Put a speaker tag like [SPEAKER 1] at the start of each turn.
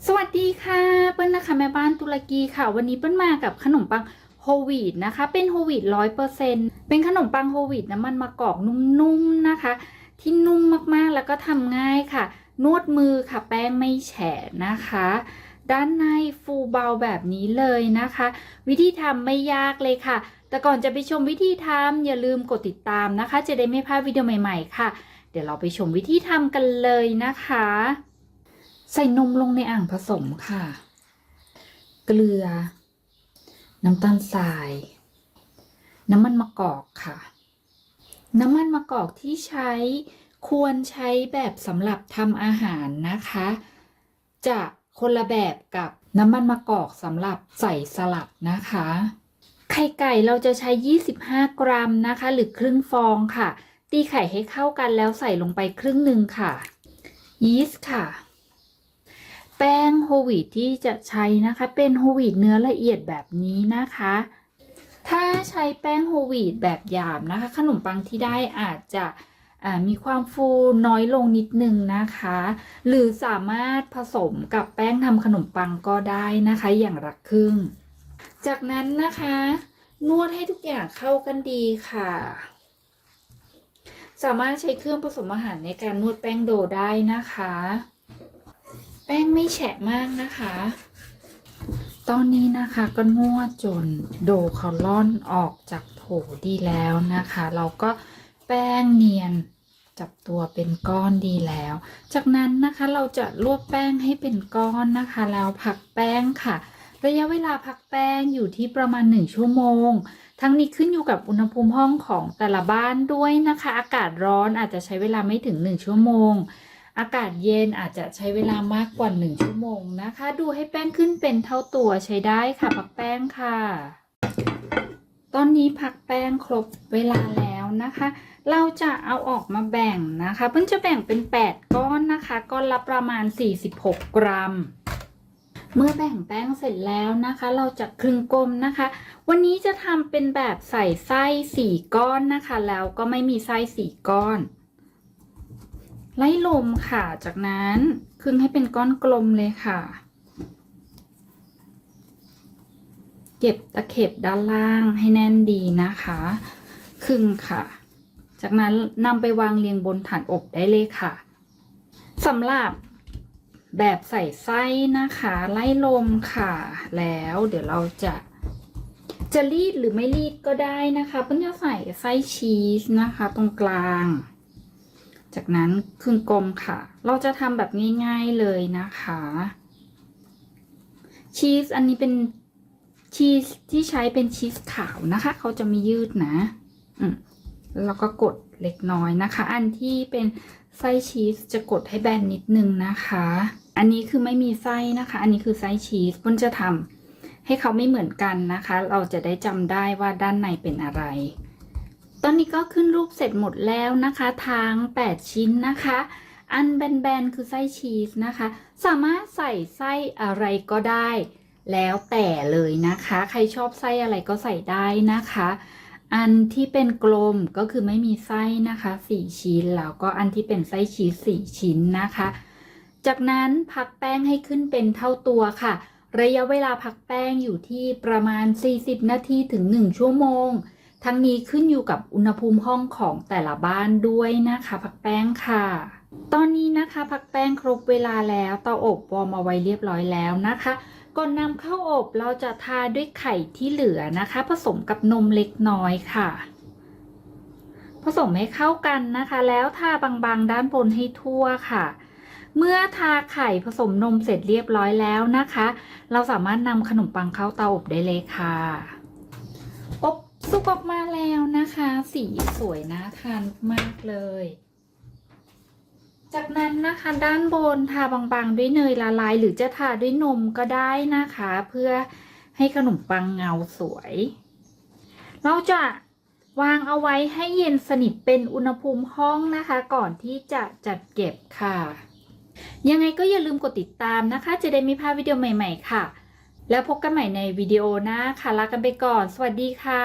[SPEAKER 1] สวัสดีค่ะเปิ้ลนะคะแม่บ้านตุรกีค่ะวันนี้เปิ้ลมากับขนมปังโฮลวีตนะคะเป็นโฮลวีต100%เป็นขนมปังโฮลวีตน้ำมันมะกอกนุ่มๆนะคะที่นุ่มมากๆแล้วก็ทำง่ายค่ะนวดมือค่ะแป้งไม่แฉะนะคะด้านในฟูเบาแบบนี้เลยนะคะวิธีทำไม่ยากเลยค่ะแต่ก่อนจะไปชมวิธีทำอย่าลืมกดติดตามนะคะจะได้ไม่พลาดวิดีโอใหม่ๆค่ะเดี๋ยวเราไปชมวิธีทำกันเลยนะคะใส่นมลงในอ่างผสมค่ะ เกลือ น้ำตาลทราย น้ำมันมะกอกค่ะ น้ำมันมะกอกที่ใช้ควรใช้แบบสำหรับทำอาหารนะคะ จะคนละแบบกับน้ำมันมะกอกสำหรับใส่สลัดนะคะ ไข่ไก่เราจะใช้25 กรัมนะคะหรือครึ่งฟองค่ะ ตีไข่ให้เข้ากันแล้วใส่ลงไปครึ่งหนึ่งค่ะ ยีสต์ค่ะแป้งโฮลวีตที่จะใช้นะคะเป็นโฮลวีตเนื้อละเอียดแบบนี้นะคะถ้าใช้แป้งโฮลวีตแบบหยาบนะคะขนมปังที่ได้อาจจะมีความฟูน้อยลงนิดนึงนะคะหรือสามารถผสมกับแป้งทำขนมปังก็ได้นะคะอย่างละครึ่งจากนั้นนะคะนวดให้ทุกอย่างเข้ากันดีค่ะสามารถใช้เครื่องผสมอาหารในการนวดแป้งโดได้นะคะแป้งไม่แฉะมากนะคะตอนนี้นะคะก็นวดจนโดเขาล่อนออกจากโถดีแล้วนะคะเราก็แป้งเนียนจับตัวเป็นก้อนดีแล้วจากนั้นนะคะเราจะลวกแป้งให้เป็นก้อนนะคะแล้วพักแป้งค่ะระยะเวลาพักแป้งอยู่ที่ประมาณ1 ชั่วโมงทั้งนี้ขึ้นอยู่กับอุณหภูมิห้องของแต่ละบ้านด้วยนะคะอากาศร้อนอาจจะใช้เวลาไม่ถึง1 ชั่วโมงอากาศเย็นอาจจะใช้เวลามากกว่า1 ชั่วโมงนะคะดูให้แป้งขึ้นเป็นเท่าตัวใช้ได้ค่ะพักแป้งค่ะตอนนี้พักแป้งครบเวลาแล้วนะคะเราจะเอาออกมาแบ่งนะคะเพิ่งจะแบ่งเป็น8 ก้อนนะคะก้อนละประมาณ46 กรัมเมื่อแบ่งแป้งเสร็จแล้วนะคะเราจะคลึงกลมนะคะวันนี้จะทำเป็นแบบใส่ไส้4 ก้อนนะคะแล้วก็ไม่มีไส้4 ก้อนไล่ลมค่ะจากนั้นคลึงให้เป็นก้อนกลมเลยค่ะเก็บตะเข็บด้านล่างให้แน่นดีนะคะคลึงค่ะจากนั้นนำไปวางเรียงบนฐานอบได้เลยค่ะสำหรับแบบใส่ไส้นะคะไล่ลมค่ะแล้วเดี๋ยวเราจะรีดหรือไม่รีดก็ได้นะคะเพิ่งจะใส่ไส้ชีสนะคะตรงกลางจากนั้นครึ่งกลมค่ะเราจะทำแบบง่ายๆเลยนะคะชีสอันนี้เป็นชีสที่ใช้เป็นชีสขาวนะคะเขาจะไม่ยืดนะแล้วก็กดเล็กน้อยนะคะอันที่เป็นไส้ชีสจะกดให้แบนนิดนึงนะคะอันนี้คือไม่มีไส้นะคะอันนี้คือไส้ชีสมันจะทำให้เขาไม่เหมือนกันนะคะเราจะได้จำได้ว่าด้านในเป็นอะไรตอนนี้ก็ขึ้นรูปเสร็จหมดแล้วนะคะทั้ง8 ชิ้นนะคะอันแบนๆคือไส้ชีสนะคะสามารถใส่ไส้อะไรก็ได้แล้วแต่เลยนะคะใครชอบไส้อะไรก็ใส่ได้นะคะอันที่เป็นกลมก็คือไม่มีไส้นะคะ4 ชิ้นแล้วก็อันที่เป็นไส้ชีส4 ชิ้นนะคะจากนั้นพักแป้งให้ขึ้นเป็นเท่าตัวค่ะระยะเวลาพักแป้งอยู่ที่ประมาณ40 นาทีถึง1 ชั่วโมงทั้งนี้ขึ้นอยู่กับอุณหภูมิห้องของแต่ละบ้านด้วยนะคะพักแป้งค่ะตอนนี้นะคะพักแป้งครบเวลาแล้วเตาอบวอร์มเอาไว้เรียบร้อยแล้วนะคะก่อนนำเข้าอบเราจะทาด้วยไข่ที่เหลือนะคะผสมกับนมเล็กน้อยค่ะผสมให้เข้ากันนะคะแล้วทาบางๆด้านบนให้ทั่วค่ะเมื่อทาไข่ผสมนมเสร็จเรียบร้อยแล้วนะคะเราสามารถนำขนมปังเข้าเตาอบได้เลยค่ะอบสุกออกมาแล้วนะคะสีสวยน่าทานมากเลยจากนั้นนะคะด้านบนทาบางๆด้วยเนยละลายหรือจะทาด้วยนมก็ได้นะคะเพื่อให้ขนมปังเงาสวยเราจะวางเอาไว้ให้เย็นสนิทเป็นอุณหภูมิห้องนะคะก่อนที่จะจัดเก็บค่ะยังไงก็อย่าลืมกดติดตามนะคะจะได้ไม่พลาดวิดีโอใหม่ๆค่ะแล้วพบกันใหม่ในวิดีโอหน้าค่ะลากันไปก่อนสวัสดีค่ะ